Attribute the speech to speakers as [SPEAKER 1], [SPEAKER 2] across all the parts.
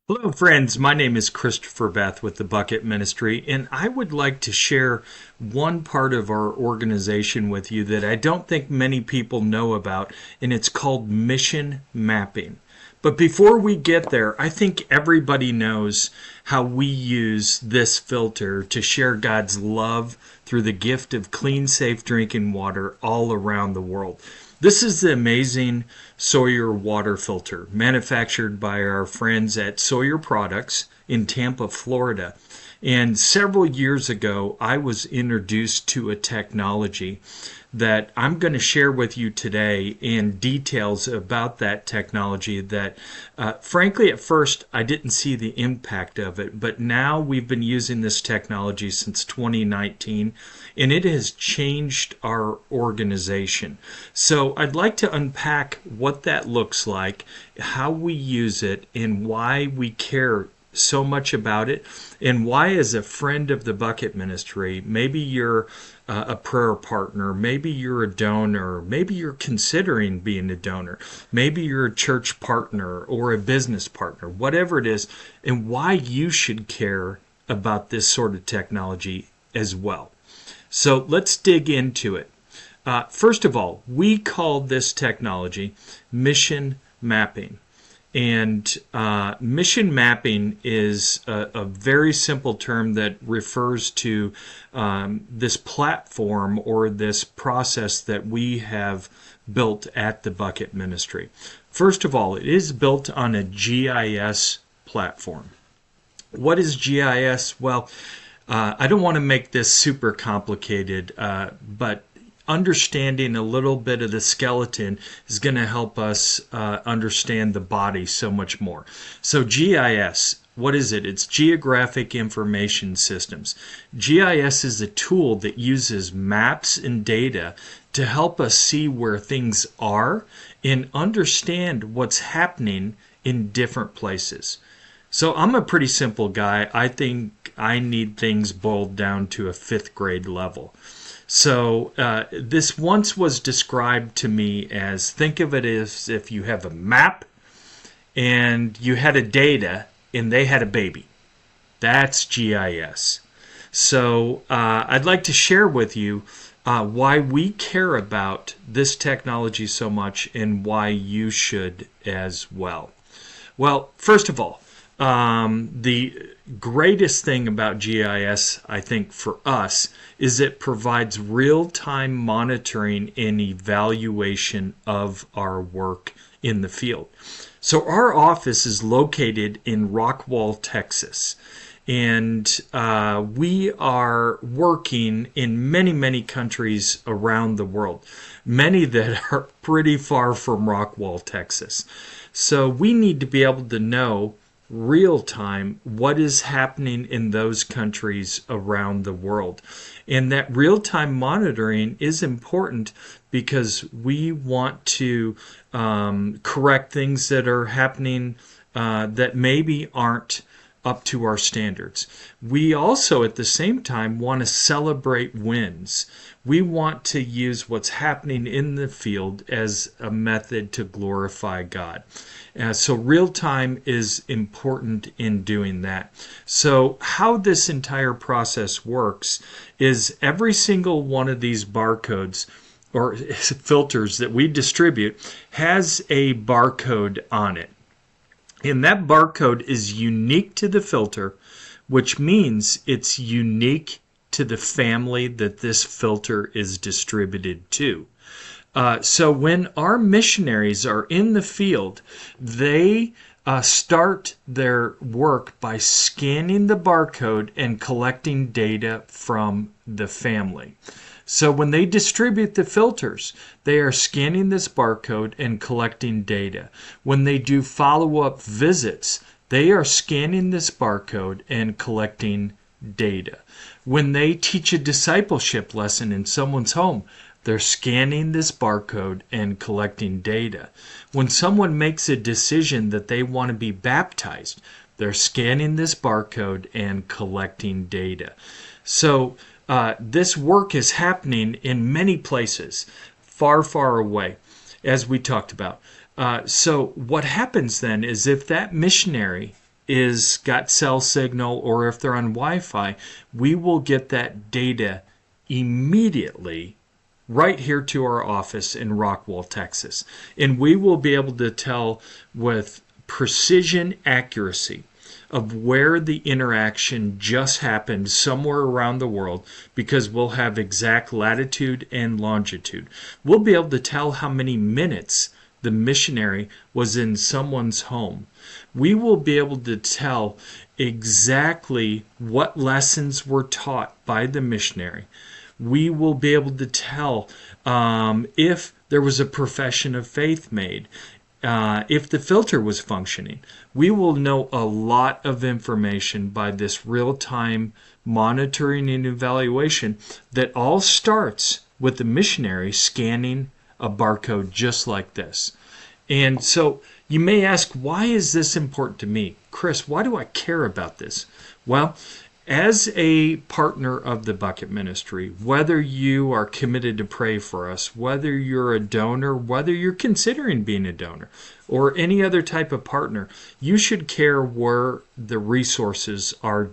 [SPEAKER 1] Hello, friends. My name is Christopher Beth with the Bucket Ministry, and I would like to share one part of our organization with you that I don't think many people know about, and it's called mission mapping. But before we get there, I think everybody knows how we use this filter to share God's love through the gift of clean, safe drinking water all around the world. This is the amazing Sawyer water filter, manufactured by our friends at Sawyer Products in Tampa, Florida. And several years ago, I was introduced to a technology that I'm going to share with you today, and details about that technology that, frankly, at first I didn't see the impact of it, but now we've been using this technology since 2019, and it has changed our organization. So I'd like to unpack what that looks like, how we use it, and why we care so much about it, and why, as a friend of the Bucket Ministry, maybe you're a prayer partner, maybe you're a donor, maybe you're considering being a donor, maybe you're a church partner or a business partner, whatever it is, and why you should care about this sort of technology as well. So let's dig into it. First of all, we call this technology mission mapping. And mission mapping is a very simple term that refers to this platform or this process that we have built at the Bucket Ministry. First of all, it is built on a GIS platform. What is GIS? Well, I don't want to make this super complicated, but understanding a little bit of the skeleton is going to help us understand the body so much more. So GIS, what is it? It's Geographic Information Systems. GIS is a tool that uses maps and data to help us see where things are and understand what's happening in different places. So I'm a pretty simple guy. I think I need things boiled down to a 5th grade level. So this once was described to me as, think of it as if you have a map and you had a data and they had a baby. That's GIS. So I'd like to share with you why we care about this technology so much and why you should as well. Well, first of all, the greatest thing about GIS, I think, for us, is it provides real-time monitoring and evaluation of our work in the field. So our office is located in Rockwall, Texas, and we are working in many, many countries around the world, many that are pretty far from Rockwall, Texas. So we need to be able to know real time what is happening in those countries around the world. And that real time monitoring is important because we want to correct things that are happening that maybe aren't up to our standards. We also, at the same time, want to celebrate wins. We want to use what's happening in the field as a method to glorify God. So real time is important in doing that. So how this entire process works is every single one of these barcodes or filters that we distribute has a barcode on it. And that barcode is unique to the filter, which means it's unique to the family that this filter is distributed to. So when our missionaries are in the field, they start their work by scanning the barcode and collecting data from the family. So when they distribute the filters, they are scanning this barcode and collecting data. When they do follow-up visits, they are scanning this barcode and collecting data. When they teach a discipleship lesson in someone's home, they're scanning this barcode and collecting data. When someone makes a decision that they want to be baptized, they're scanning this barcode and collecting data. So this work is happening in many places, far, far away, as we talked about. So what happens then is if that missionary is got cell signal or if they're on Wi-Fi, we will get that data immediately right here to our office in Rockwall, Texas. And we will be able to tell with precision accuracy of where the interaction just happened somewhere around the world, because we'll have exact latitude and longitude. We'll be able to tell how many minutes the missionary was in someone's home. We will be able to tell exactly what lessons were taught by the missionary. We will be able to tell if there was a profession of faith made, if the filter was functioning. We will know a lot of information by this real-time monitoring and evaluation that all starts with the missionary scanning a barcode just like this. And so you may ask, why is this important to me? Chris, why do I care about this? Well, as a partner of the Bucket Ministry, whether you are committed to pray for us, whether you're a donor, whether you're considering being a donor, or any other type of partner, you should care where the resources are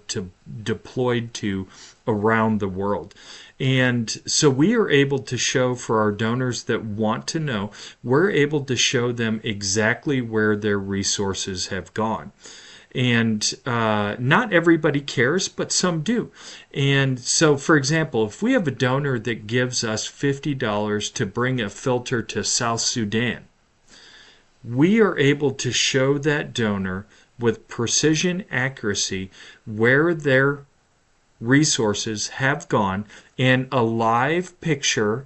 [SPEAKER 1] deployed to around the world. And so we are able to show for our donors that want to know, we're able to show them exactly where their resources have gone. And not everybody cares, but some do. And so, for example, if we have a donor that gives us $50 to bring a filter to South Sudan, we are able to show that donor with precision accuracy where their resources have gone, and a live picture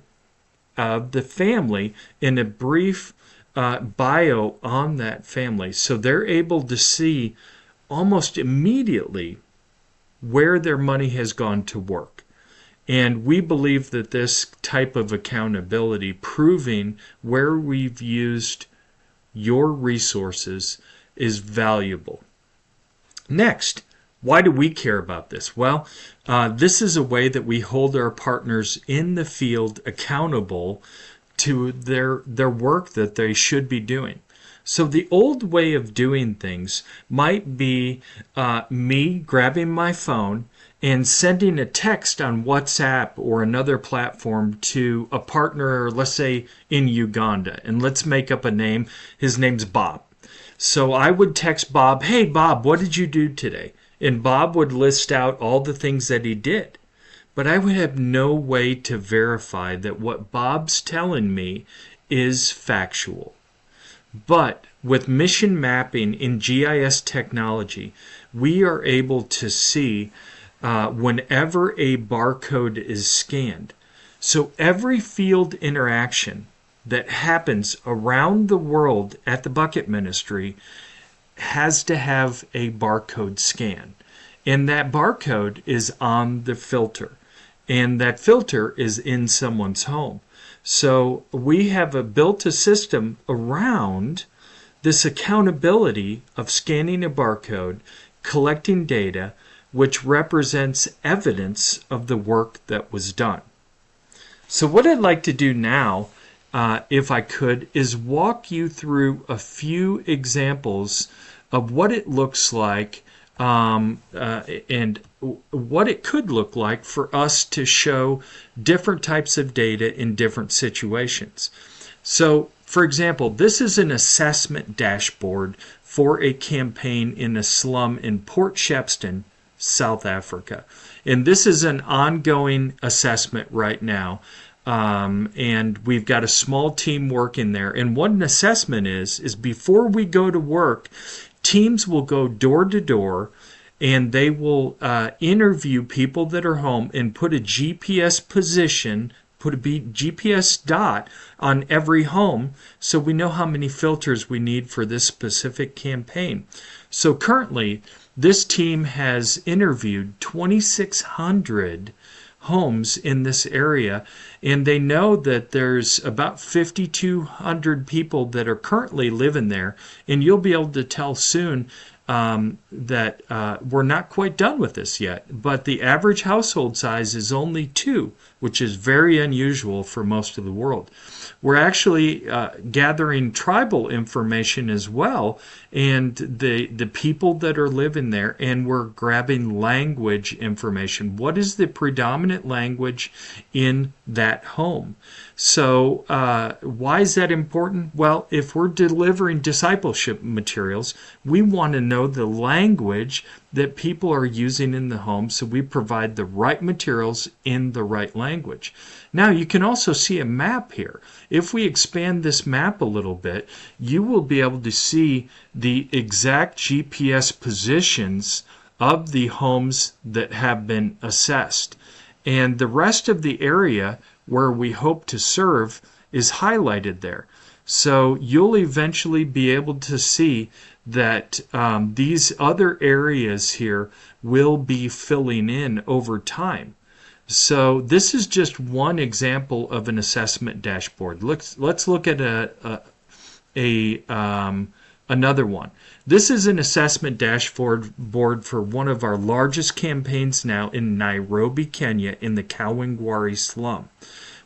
[SPEAKER 1] of the family in a brief bio on that family. So they're able to see almost immediately where their money has gone to work. And we believe that this type of accountability, proving where we've used your resources, is valuable. Next, why do we care about this? Well, this is a way that we hold our partners in the field accountable to their work that they should be doing. So the old way of doing things might be me grabbing my phone and sending a text on WhatsApp or another platform to a partner, let's say in Uganda, and let's make up a name. His name's Bob. So I would text Bob, "Hey Bob, what did you do today?" And Bob would list out all the things that he did. But I would have no way to verify that what Bob's telling me is factual. But with mission mapping in GIS technology, we are able to see whenever a barcode is scanned. So every field interaction that happens around the world at the Bucket Ministry has to have a barcode scan. And that barcode is on the filter. And that filter is in someone's home. So we have built a system around this accountability of scanning a barcode, collecting data, which represents evidence of the work that was done. So what I'd like to do now, if I could, is walk you through a few examples of what it looks like and what it could look like for us to show different types of data in different situations. So, for example, this is an assessment dashboard for a campaign in a slum in Port Shepstone, South Africa. And this is an ongoing assessment right now. And we've got a small team working there. And what an assessment is before we go to work, teams will go door to door and they will interview people that are home and put a GPS position, put a GPS dot on every home so we know how many filters we need for this specific campaign. So currently, this team has interviewed 2,600 homes in this area, and they know that there's about 5,200 people that are currently living there, and you'll be able to tell soon that we're not quite done with this yet, but the average household size is only 2 which is very unusual for most of the world. We're actually gathering tribal information as well, and the people that are living there, and we're grabbing language information. What is the predominant language in that home? So why is that important? Well, if we're delivering discipleship materials, we want to know the language that people are using in the home, so we provide the right materials in the right language. Now, you can also see a map here. If we expand this map a little bit, you will be able to see the exact GPS positions of the homes that have been assessed. And the rest of the area where we hope to serve is highlighted there. So you'll eventually be able to see that these other areas here will be filling in over time. So this is just one example of an assessment dashboard. Let's look at another one. This is an assessment dashboard for one of our largest campaigns now in Nairobi, Kenya, in the Kawangware slum.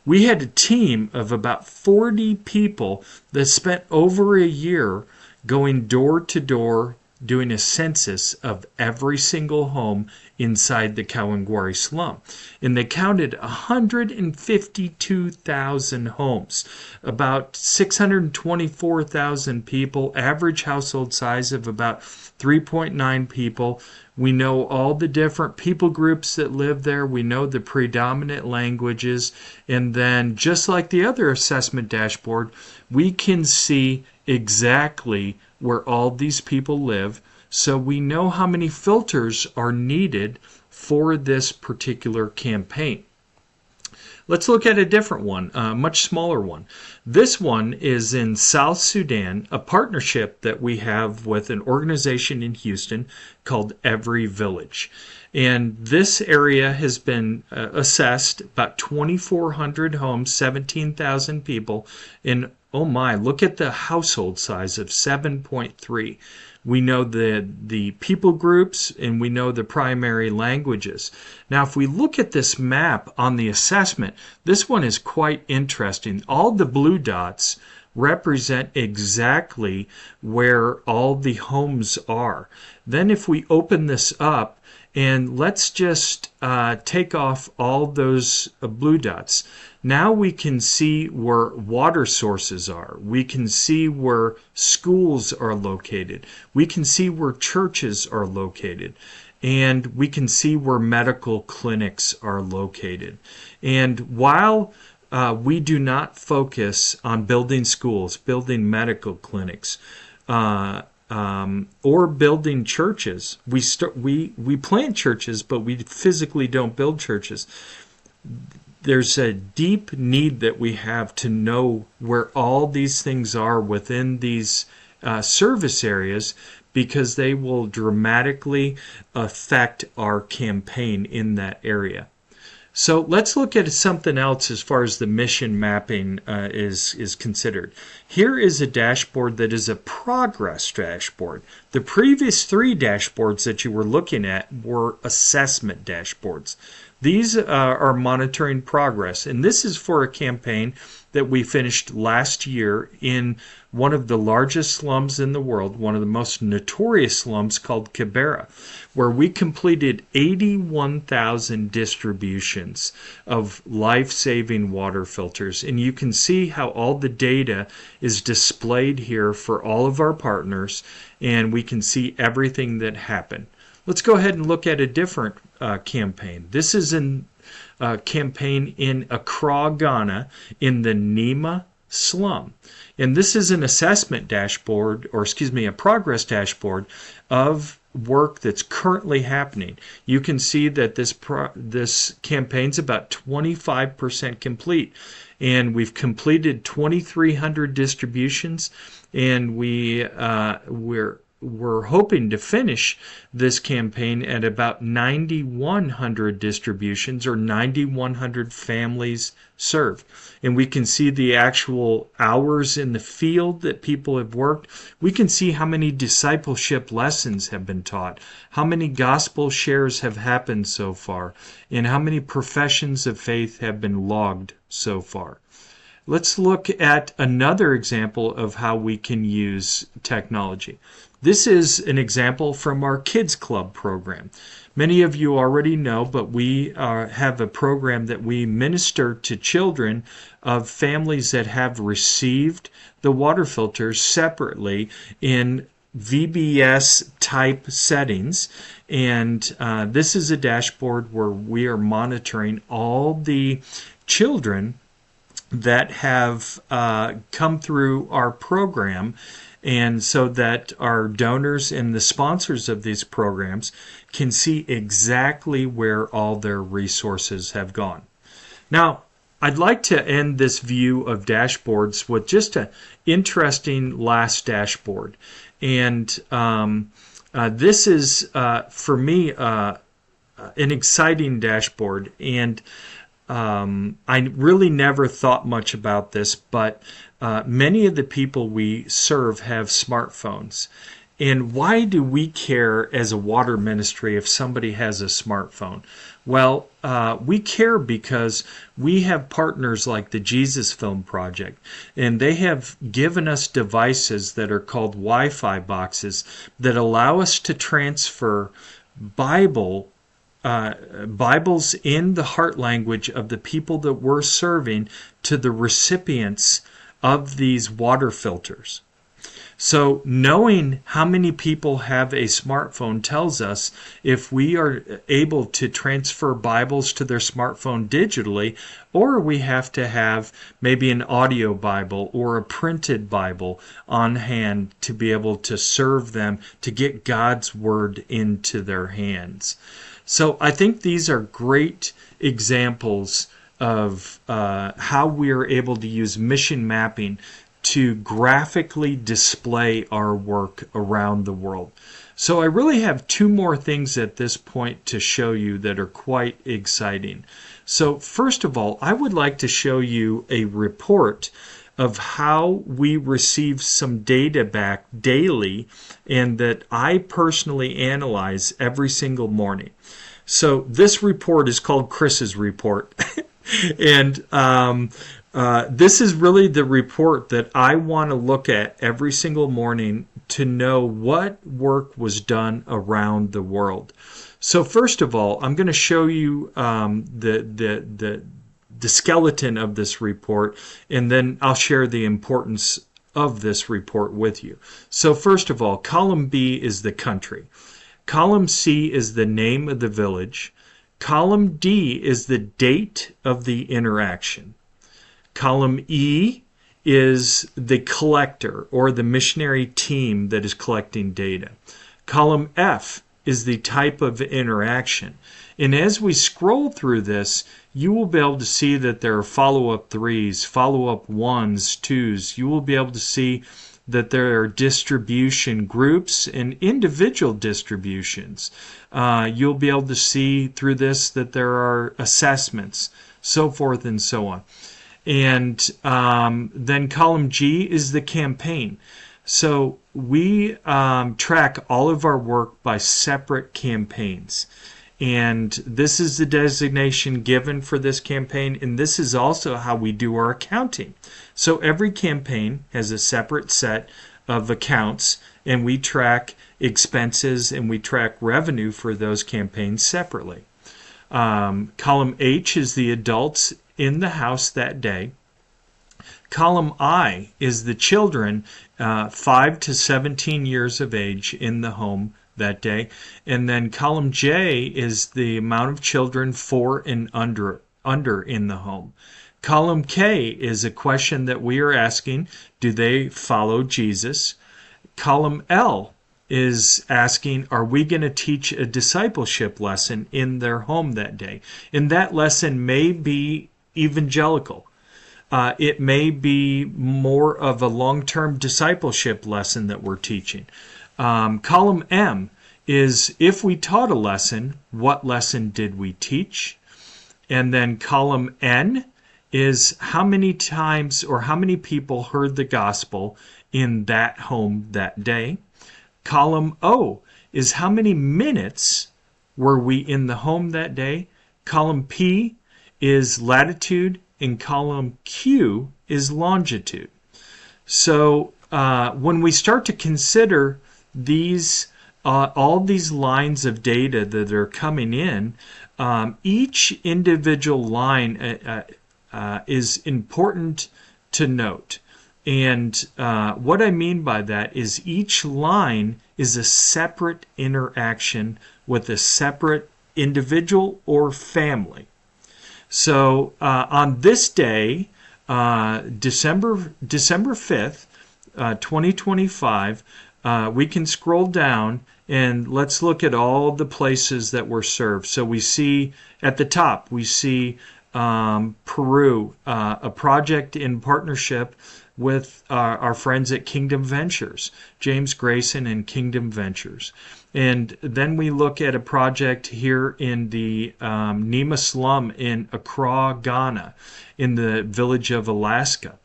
[SPEAKER 1] We had a team of about 40 people that spent over a year going door to door doing a census of every single home inside the Kawangware slum. And they counted 152,000 homes, about 624,000 people, average household size of about 3.9 people. We know all the different people groups that live there. We know the predominant languages. And then, just like the other assessment dashboard, we can see exactly where all these people live. So we know how many filters are needed for this particular campaign. Let's look at a different one, a much smaller one. This one is in South Sudan, a partnership that we have with an organization in Houston called Every Village. And this area has been assessed, about 2,400 homes, 17,000 people. And oh my, look at the household size of 7.3. We know the people groups, and we know the primary languages. Now, if we look at this map on the assessment, this one is quite interesting. All the blue dots represent exactly where all the homes are. Then if we open this up, and let's just take off all those blue dots. Now we can see where water sources are. We can see where schools are located. We can see where churches are located. And we can see where medical clinics are located. And while we do not focus on building schools, building medical clinics, or building churches. We plant churches, but we physically don't build churches. There's a deep need that we have to know where all these things are within these service areas, because they will dramatically affect our campaign in that area. So let's look at something else as far as the mission mapping is considered. Here is a dashboard that is a progress dashboard. The previous three dashboards that you were looking at were assessment dashboards. These are monitoring progress, and this is for a campaign that we finished last year in one of the largest slums in the world, one of the most notorious slums called Kibera, where we completed 81,000 distributions of life-saving water filters. And you can see how all the data is displayed here for all of our partners, and we can see everything that happened. Let's go ahead and look at a different campaign. This is a campaign in Accra, Ghana, in the Nima slum. And this is an assessment dashboard, or excuse me, a progress dashboard of work that's currently happening. You can see that this campaign's about 25% complete, and we've completed 2,300 distributions, and we're we're hoping to finish this campaign at about 9,100 distributions, or 9,100 families served. And we can see the actual hours in the field that people have worked. We can see how many discipleship lessons have been taught, how many gospel shares have happened so far, and how many professions of faith have been logged so far. Let's look at another example of how we can use technology. This is an example from our Kids Club program. Many of you already know, but we have a program that we minister to children of families that have received the water filters separately in VBS type settings. And this is a dashboard where we are monitoring all the children that have come through our program, and so that our donors and the sponsors of these programs can see exactly where all their resources have gone. Now, I'd like to end this view of dashboards with just an interesting last dashboard. And this is, for me, an exciting dashboard. And I really never thought much about this, but many of the people we serve have smartphones. And why do we care as a water ministry if somebody has a smartphone? Well, we care because we have partners like the Jesus Film Project, and they have given us devices that are called Wi-Fi boxes that allow us to transfer Bibles in the heart language of the people that we're serving to the recipients of these water filters. So knowing how many people have a smartphone tells us if we are able to transfer Bibles to their smartphone digitally, or we have to have maybe an audio Bible or a printed Bible on hand to be able to serve them, to get God's Word into their hands. So I think these are great examples of how we are able to use mission mapping to graphically display our work around the world. So I really have two more things at this point to show you that are quite exciting. So first of all, I would like to show you a report of how we receive some data back daily and that I personally analyze every single morning. So this report is called Chris's report. And this is really the report that I want to look at every single morning to know what work was done around the world. So first of all, I'm going to show you the skeleton of this report, and then I'll share the importance of this report with you. So first of all, column B is the country. Column C is the name of the village. Column D is the date of the interaction. Column E is the collector or the missionary team that is collecting data. Column F is the type of interaction. And as we scroll through this, you will be able to see that there are follow-up 3s, follow-up 1s, 2s. You will be able to see that there are distribution groups and individual distributions. You'll be able to see through this that there are assessments, so forth and so on. And then column G is the campaign. So we track all of our work by separate campaigns. And this is the designation given for this campaign, and this is also how we do our accounting. So every campaign has a separate set of accounts, and we track expenses and we track revenue for those campaigns separately. Column H is the adults in the house that day. Column I is the children 5 to 17 years of age in the home that day. And then column J is the amount of children 4 and under in the home. Column K is a question that we are asking, do they follow Jesus? Column L is asking, are we going to teach a discipleship lesson in their home that day? And that lesson may be evangelical. It may be more of a long-term discipleship lesson that we're teaching. Column M is if we taught a lesson, what lesson did we teach? And then column N is how many times or how many people heard the gospel in that home that day. Column O is how many minutes were we in the home that day. Column P is latitude, and column Q is longitude. So when we start to consider these all these lines of data that are coming in, each individual line is important to note. And what I mean by that is each line is a separate interaction with a separate individual or family. So on this day, December 5th, 2025, we can scroll down and let's look at all the places that were served. So we see at the top, we see Peru, a project in partnership with our friends at Kingdom Ventures, James Grayson and Kingdom Ventures. And then we look at a project here in the Nema slum in Accra, Ghana, in the village of Alaska.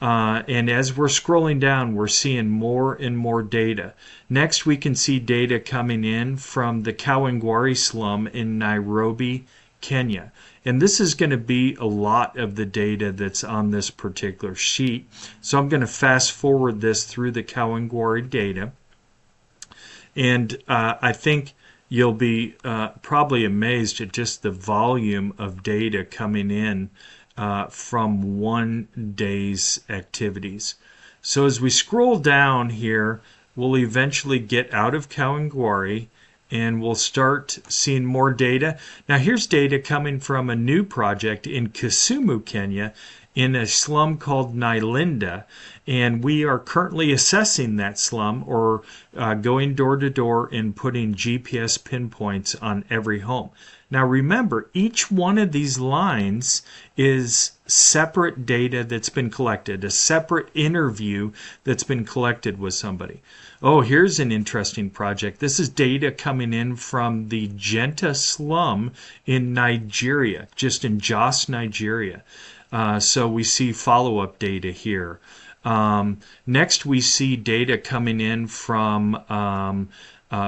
[SPEAKER 1] And as we're scrolling down, we're seeing more and more data. Next, we can see data coming in from the Kawangware slum in Nairobi, Kenya. And this is going to be a lot of the data that's on this particular sheet. So I'm going to fast forward this through the Kawangware data. And I think you'll be probably amazed at just the volume of data coming in from one day's activities. So as we scroll down here, we'll eventually get out of Kawangware and we'll start seeing more data. Now here's data coming from a new project in Kisumu, Kenya, in a slum called Nylinda, and we are currently assessing that slum or going door to door and putting GPS pinpoints on every home. Now remember, each one of these lines is separate data that's been collected, a separate interview that's been collected with somebody. Oh, here's an interesting project. This is data coming in from the Jenta slum in Nigeria, just in Jos, Nigeria. So we see follow-up data here. Next, we see data coming in from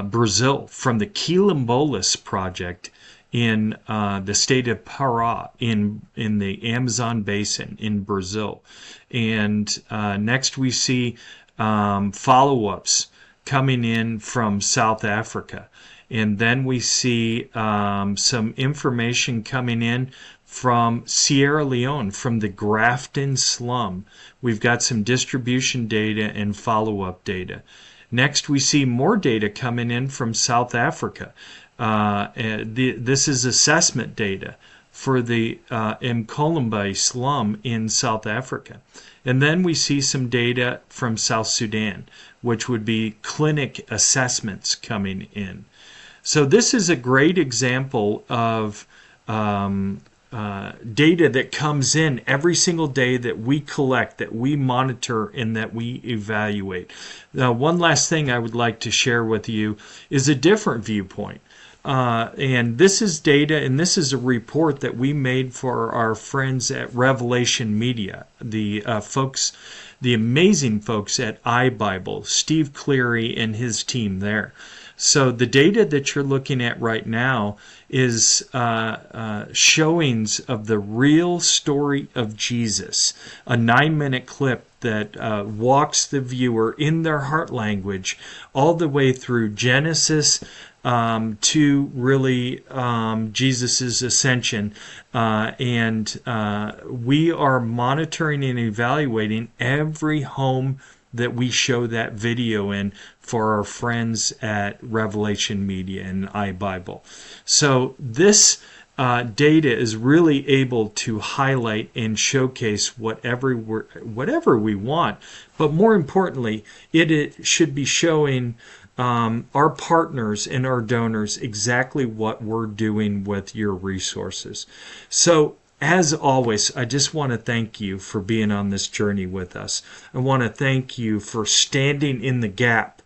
[SPEAKER 1] Brazil, from the Quilombolas project in the state of Pará in the Amazon basin in Brazil. And next we see follow-ups coming in from South Africa. And then we see some information coming in from Sierra Leone, from the Grafton slum. We've got some distribution data and follow-up data. Next, we see more data coming in from South Africa. This is assessment data for the Mkolombe slum in South Africa. And then we see some data from South Sudan, which would be clinic assessments coming in. So this is a great example of data that comes in every single day that we collect, that we monitor, and that we evaluate. Now, one last thing I would like to share with you is a different viewpoint. And this is data, and this is a report that we made for our friends at Revelation Media, the amazing folks at iBible, Steve Cleary and his team there. So the data that you're looking at right now is showings of the real story of Jesus, a 9-minute clip that walks the viewer in their heart language all the way through Genesis to really Jesus' ascension. And we are monitoring and evaluating every home that we show that video in for our friends at Revelation Media and iBible. So this data is really able to highlight and showcase whatever we want, but more importantly, it should be showing our partners and our donors exactly what we're doing with your resources. So as always, I just want to thank you for being on this journey with us. I want to thank you for standing in the gap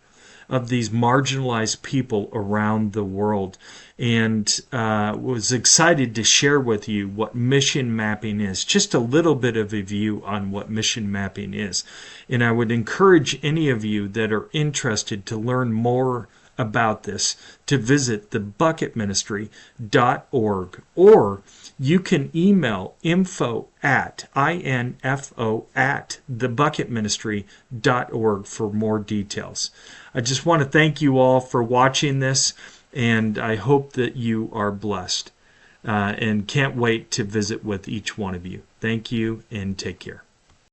[SPEAKER 1] of these marginalized people around the world, and was excited to share with you what mission mapping is, just a little bit of a view on what mission mapping is. And I would encourage any of you that are interested to learn more about this to visit thebucketministry.org, or you can email info@thebucketministry.org for more details. I just want to thank you all for watching this, and I hope that you are blessed, and can't wait to visit with each one of you. Thank you, and take care.